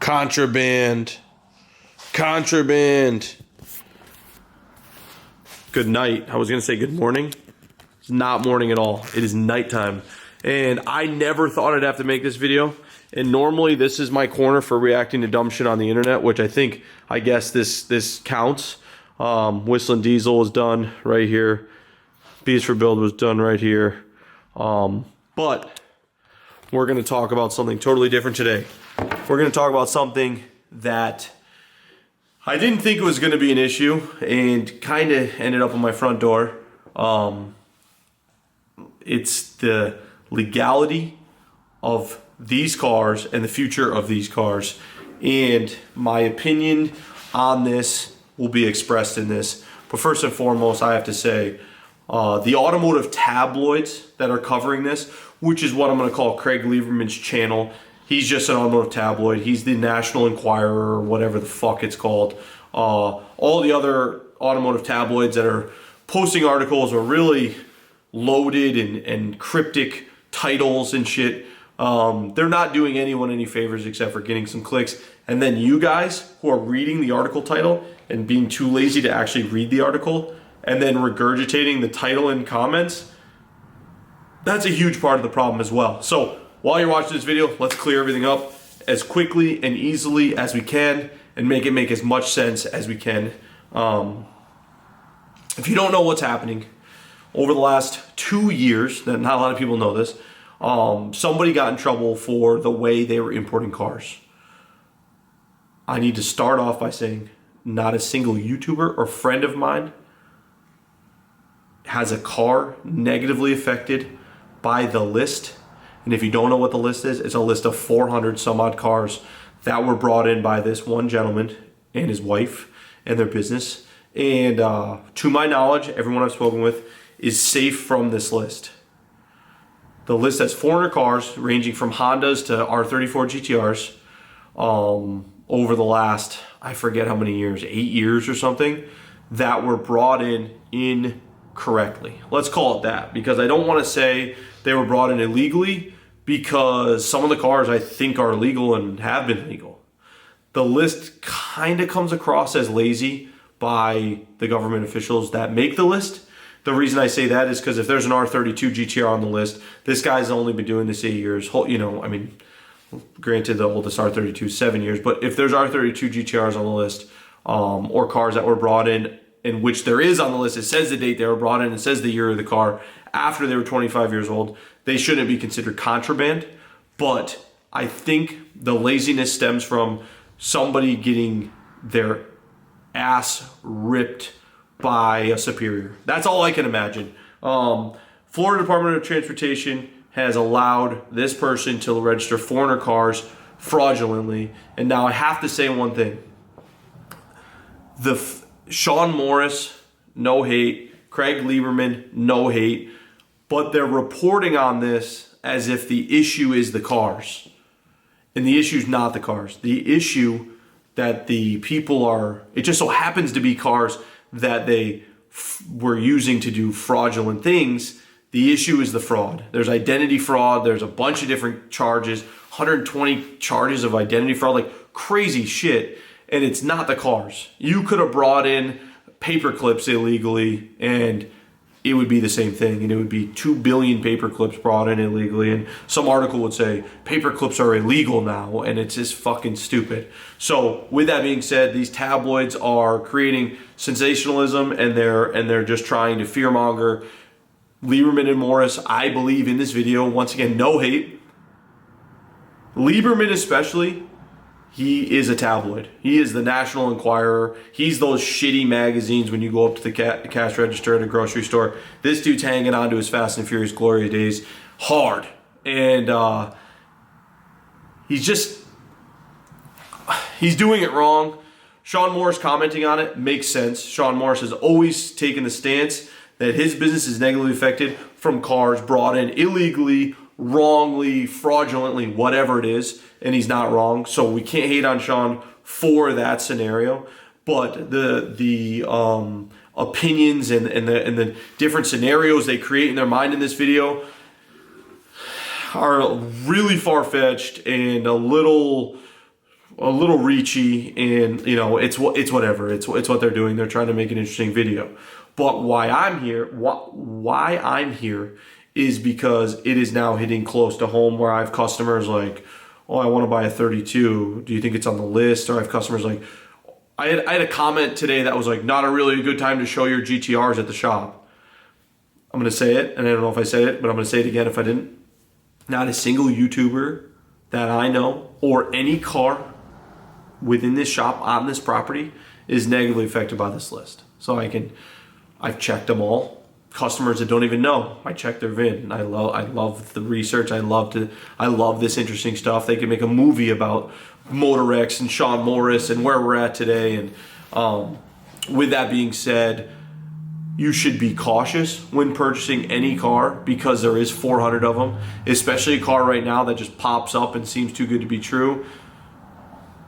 Contraband. Contraband. Good night. I was going to say good morning. It's not morning at all. It is nighttime. And I never thought I'd have to make this video. And normally this is my corner for reacting to dumb shit on the internet, which I guess this counts. Whistling Diesel was done right here. Bees for Build was done right here. But we're going to talk about something totally different today. We're going to talk about something that I didn't think it was going to be an issue and kind of ended up on my front door. It's the legality of these cars and the future of these cars. And my opinion on this will be expressed in this. But first and foremost, I have to say, the automotive tabloids that are covering this, which is what I'm going to call Craig Lieberman's channel. He's just an automotive tabloid. He's the National Enquirer or whatever the fuck it's called. All the other automotive tabloids that are posting articles are really loaded and cryptic titles and shit. They're not doing anyone any favors except for getting some clicks. And then you guys who are reading the article title and being too lazy to actually read the article and then regurgitating the title in comments, that's a huge part of the problem as well. So while you're watching this video, let's clear everything up as quickly and easily as we can and make it make as much sense as we can. If you don't know what's happening, over the last 2 years, not a lot of people know this, somebody got in trouble for the way they were importing cars. I need to start off by saying not a single YouTuber or friend of mine has a car negatively affected by the list. And if you don't know what the list is, it's a list of 400 some odd cars that were brought in by this one gentleman and his wife and their business. And to my knowledge, everyone I've spoken with is safe from this list. The list has 400 cars ranging from Hondas to R34 GTRs over the last, I forget how many years, 8 years or something, that were brought in incorrectly. Let's call it that, because I don't want to say they were brought in illegally, because some of the cars I think are legal and have been legal. The list kind of comes across as lazy by the government officials that make the list. The reason I say that is because if there's an R32 GTR on the list, this guy's only been doing this 8 years. You know, I mean, granted the oldest R32 is 7 years, but if there's R32 GTRs on the list, or cars that were brought in which there is on the list, it says the date they were brought in, it says the year of the car, after they were 25 years old, they shouldn't be considered contraband. But I think the laziness stems from somebody getting their ass ripped by a superior. That's all I can imagine. Florida Department of Transportation has allowed this person to register 400 cars fraudulently. And now I have to say one thing. Sean Morris, no hate. Craig Lieberman, no hate. But they're reporting on this as if the issue is the cars. And the issue is not the cars. The issue that the people are, it just so happens to be cars that they were using to do fraudulent things. The issue is the fraud. There's identity fraud. There's a bunch of different charges, 120 charges of identity fraud, like crazy shit. And it's not the cars. You could have brought in paper clips illegally and it would be the same thing. And it would be 2 billion paper clips brought in illegally. And some article would say paper clips are illegal now. And it's just fucking stupid. So with that being said, these tabloids are creating sensationalism and they're just trying to fearmonger. Lieberman and Morris, I believe in this video, once again, no hate. Lieberman especially, he is a tabloid. He is the National Enquirer. He's those shitty magazines when you go up to the cash register at a grocery store. This dude's hanging on to his Fast and Furious glory days hard. And he's doing it wrong. Sean Morris commenting on it makes sense. Sean Morris has always taken the stance that his business is negatively affected from cars brought in illegally, wrongly, fraudulently, whatever it is, and he's not wrong. So we can't hate on Sean for that scenario. But the opinions and the different scenarios they create in their mind in this video are really far-fetched and a little a little reachy, and you know, it's whatever. It's what they're doing. They're trying to make an interesting video. But why I'm here is because it is now hitting close to home, where I have customers like, oh, I want to buy a 32. Do you think it's on the list? Or I have customers like, I had a comment today that was like, not a really good time to show your GTRs at the shop. I'm going to say it, and I don't know if I said it, but I'm going to say it again if I didn't. Not a single YouTuber that I know or any car within this shop on this property is negatively affected by this list. So I've checked them all. Customers that don't even know, I check their VIN. I love the research. I love this interesting stuff. They can make a movie about Motorex and Sean Morris and where we're at today. And with that being said, you should be cautious when purchasing any car, because there is 400 of them, especially a car right now that just pops up and seems too good to be true.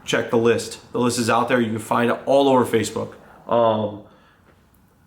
Check the list. The list is out there. You can find it all over Facebook.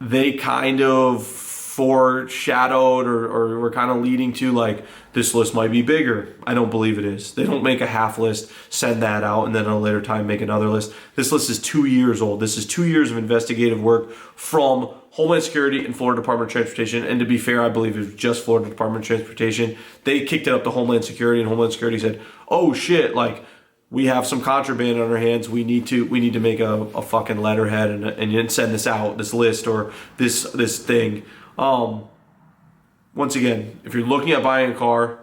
They kind of foreshadowed or were kind of leading to like, this list might be bigger. I don't believe it is. They don't make a half list, send that out, and then at a later time make another list. This list is 2 years old. This is 2 years of investigative work from Homeland Security and Florida Department of Transportation. And to be fair, I believe it was just Florida Department of Transportation. They kicked it up to Homeland Security, and Homeland Security said, oh shit, like, we have some contraband on our hands. We need to make a fucking letterhead and send this out, this list or this thing. Once again, if you're looking at buying a car,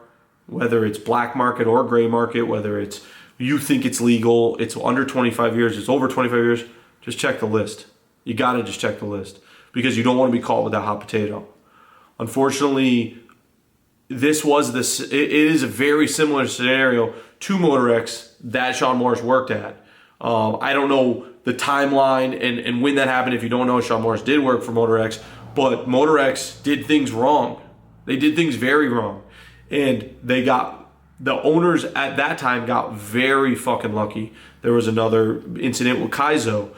whether it's black market or gray market, whether it's you think it's legal, it's under 25 years, it's over 25 years, just check the list. You got to just check the list, because you don't want to be caught with that hot potato. Unfortunately, it is a very similar scenario to Motorex that Sean Morris worked at. I don't know the timeline and when that happened. If you don't know, Sean Morris did work for Motorex, but Motorex did things wrong. They did things very wrong. And the owners at that time got very fucking lucky. There was another incident with Kaizo.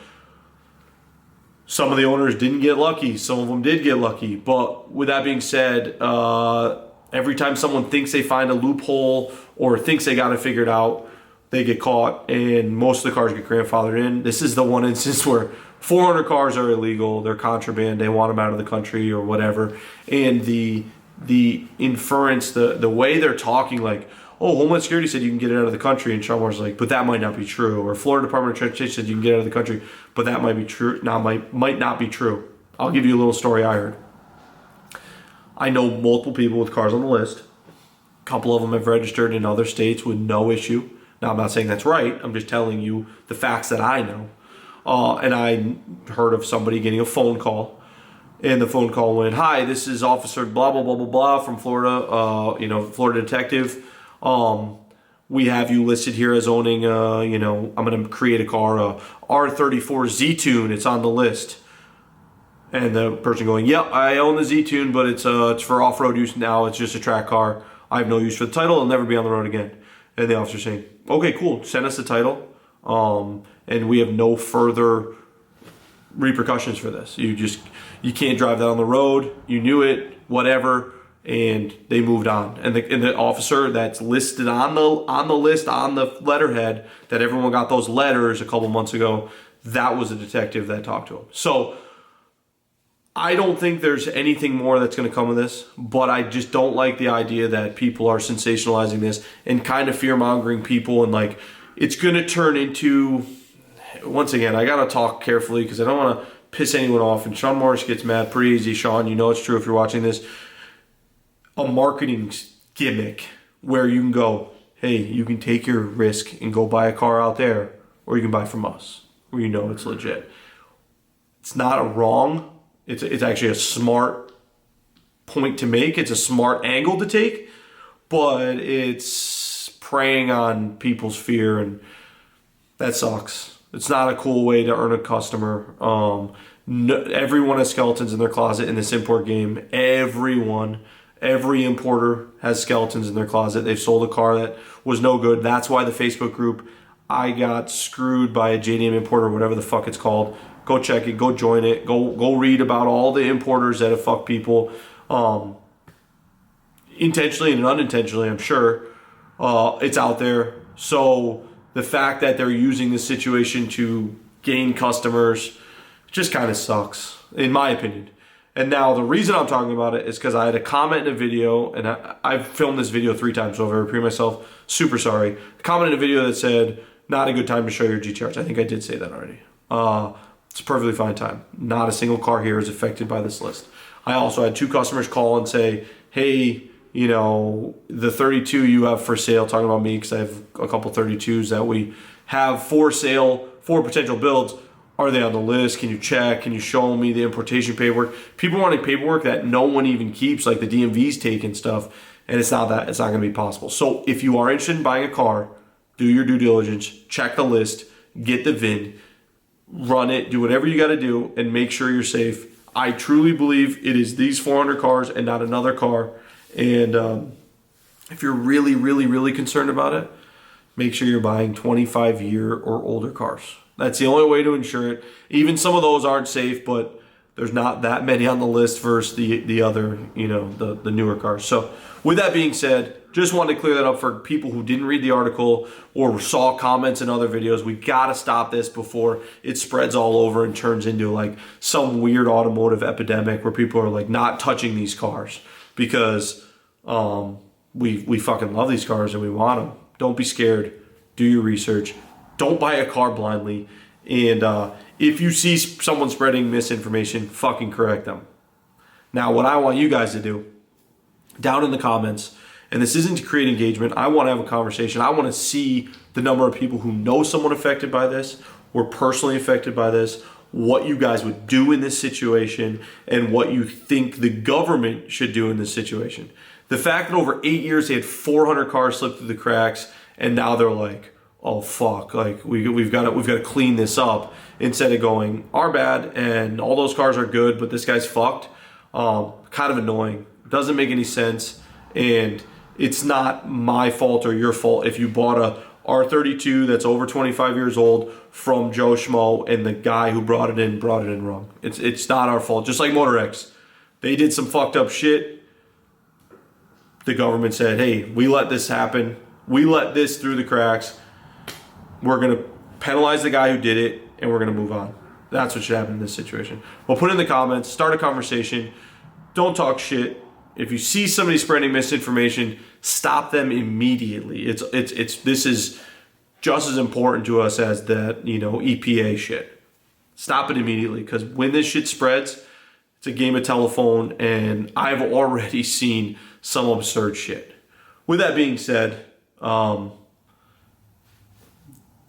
Some of the owners didn't get lucky. Some of them did get lucky. But with that being said, every time someone thinks they find a loophole or thinks they got it figured out, they get caught, and most of the cars get grandfathered in. This is the one instance where 400 cars are illegal. They're contraband. They want them out of the country or whatever. And the inference, the way they're talking, like, oh, Homeland Security said you can get it out of the country, and Sean Moore's like, but that might not be true. Or Florida Department of Transportation said you can get it out of the country, but that might be true. Now might not be true. I'll give you a little story I heard. I know multiple people with cars on the list. A couple of them have registered in other states with no issue. Now, I'm not saying that's right. I'm just telling you the facts that I know. And I heard of somebody getting a phone call. And the phone call went, hi, this is Officer blah, blah, blah, blah, blah from Florida, Florida detective. We have you listed here as owning, I'm going to create a car, R34 Z-Tune. It's on the list. And the person going, yep, I own the Z-Tune, but it's for off-road use now. It's just a track car. I have no use for the title. It'll never be on the road again. And the officer saying, okay, cool. Send us the title. And we have no further repercussions for this. You can't drive that on the road. You knew it, whatever. And they moved on. And the officer that's listed on the list, on the letterhead, that everyone got those letters a couple months ago, that was a detective that talked to him. So I don't think there's anything more that's going to come of this, but I just don't like the idea that people are sensationalizing this and kind of fear-mongering people, and like it's going to turn into, once again, I got to talk carefully because I don't want to piss anyone off, and Sean Morris gets mad pretty easy. Sean, you know it's true if you're watching this. A marketing gimmick where you can go, hey, you can take your risk and go buy a car out there, or you can buy from us where you know it's legit. It's not a wrong. It's actually a smart point to make. It's a smart angle to take, but it's preying on people's fear, and that sucks. It's not a cool way to earn a customer. Everyone has skeletons in their closet in this import game. Every importer has skeletons in their closet. They've sold a car that was no good. That's why the Facebook group, I got screwed by a JDM importer, whatever the fuck it's called. Go check it. Go join it. Go read about all the importers that have fucked people, intentionally and unintentionally. I'm sure it's out there. So the fact that they're using this situation to gain customers just kind of sucks, in my opinion. And now the reason I'm talking about it is because I had a comment in a video, and I've filmed this video 3 times, so if I repeat myself, super sorry. A comment in a video that said, not a good time to show your GTRs. I think I did say that already. It's a perfectly fine time. Not a single car here is affected by this list. I also had 2 customers call and say, hey, you know, the 32 you have for sale, talking about me because I have a couple 32s that we have for sale for potential builds. Are they on the list? Can you check? Can you show me the importation paperwork? People wanting paperwork that no one even keeps, like the DMV's taking stuff, and it's not going to be possible. So if you are interested in buying a car, do your due diligence, check the list, get the VIN, run it, do whatever you got to do, and make sure you're safe. I truly believe it is these 400 cars and not another car. And if you're really, really, really concerned about it, make sure you're buying 25-year or older cars. That's the only way to insure it. Even some of those aren't safe, but there's not that many on the list versus the other, you know, the newer cars. So with that being said, just wanted to clear that up for people who didn't read the article or saw comments in other videos. We got to stop this before it spreads all over and turns into like some weird automotive epidemic where people are like not touching these cars because we fucking love these cars and we want them. Don't be scared. Do your research. Don't buy a car blindly. And if you see someone spreading misinformation, fucking correct them. Now, what I want you guys to do, down in the comments, and this isn't to create engagement, I want to have a conversation. I want to see the number of people who know someone affected by this, were personally affected by this, what you guys would do in this situation, and what you think the government should do in this situation. The fact that over 8 years they had 400 cars slip through the cracks, and now they're like, oh fuck, like we've got to clean this up, instead of going, our bad and all those cars are good but this guy's fucked. Kind of annoying. Doesn't make any sense, and it's not my fault or your fault if you bought a R32 that's over 25 years old from Joe Schmo and the guy who brought it in wrong. It's not our fault. Just like Motor X, they did some fucked up shit. The government said, hey, we let this happen, we let this through the cracks, we're going to penalize the guy who did it, and we're going to move on. That's what should happen in this situation. Well, put it in the comments, start a conversation. Don't talk shit. If you see somebody spreading misinformation, stop them immediately. This is just as important to us as that, you know, EPA shit. Stop it immediately, because when this shit spreads, it's a game of telephone, and I've already seen some absurd shit. With that being said,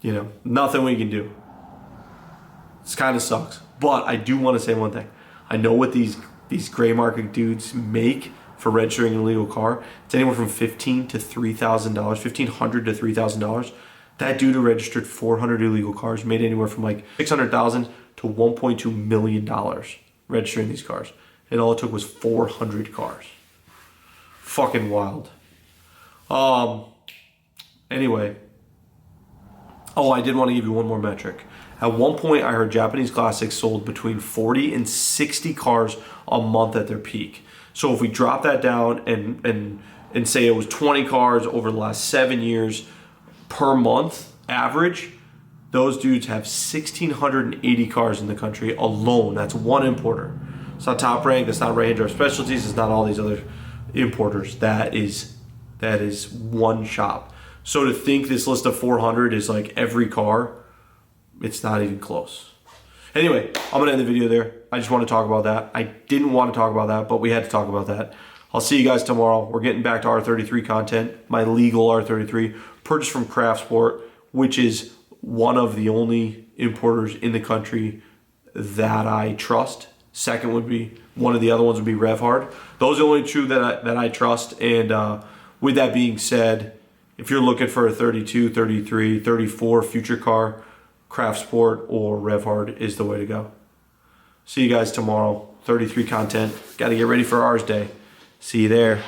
you know, nothing we can do. This kind of sucks. But I do want to say one thing. I know what these gray market dudes make for registering an illegal car. It's anywhere from $1,500 to $3,000, $1,500 to $3,000. That dude who registered 400 illegal cars made anywhere from like $600,000 to $1.2 million registering these cars. And all it took was 400 cars. Fucking wild. Anyway. Oh, I did want to give you one more metric. At one point, I heard Japanese classics sold between 40 and 60 cars a month at their peak. So if we drop that down and say it was 20 cars over the last 7 years per month average, those dudes have 1,680 cars in the country alone. That's one importer. It's not Top Rank, that's not Ray Drive Specialties, it's not all these other importers. That is one shop. So to think this list of 400 is like every car, it's not even close. Anyway, I'm gonna end the video there. I just want to talk about that. I didn't want to talk about that, but we had to talk about that. I'll see you guys tomorrow. We're getting back to R33 content, my legal R33, purchased from Craft Sport, which is one of the only importers in the country that I trust. Second would be, one of the other ones would be RevHard. Those are the only two that I trust. And with that being said, if you're looking for a 32, 33, 34 future car, Craft Sport or RevHard is the way to go. See you guys tomorrow. 33 content. Got to get ready for ours day. See you there.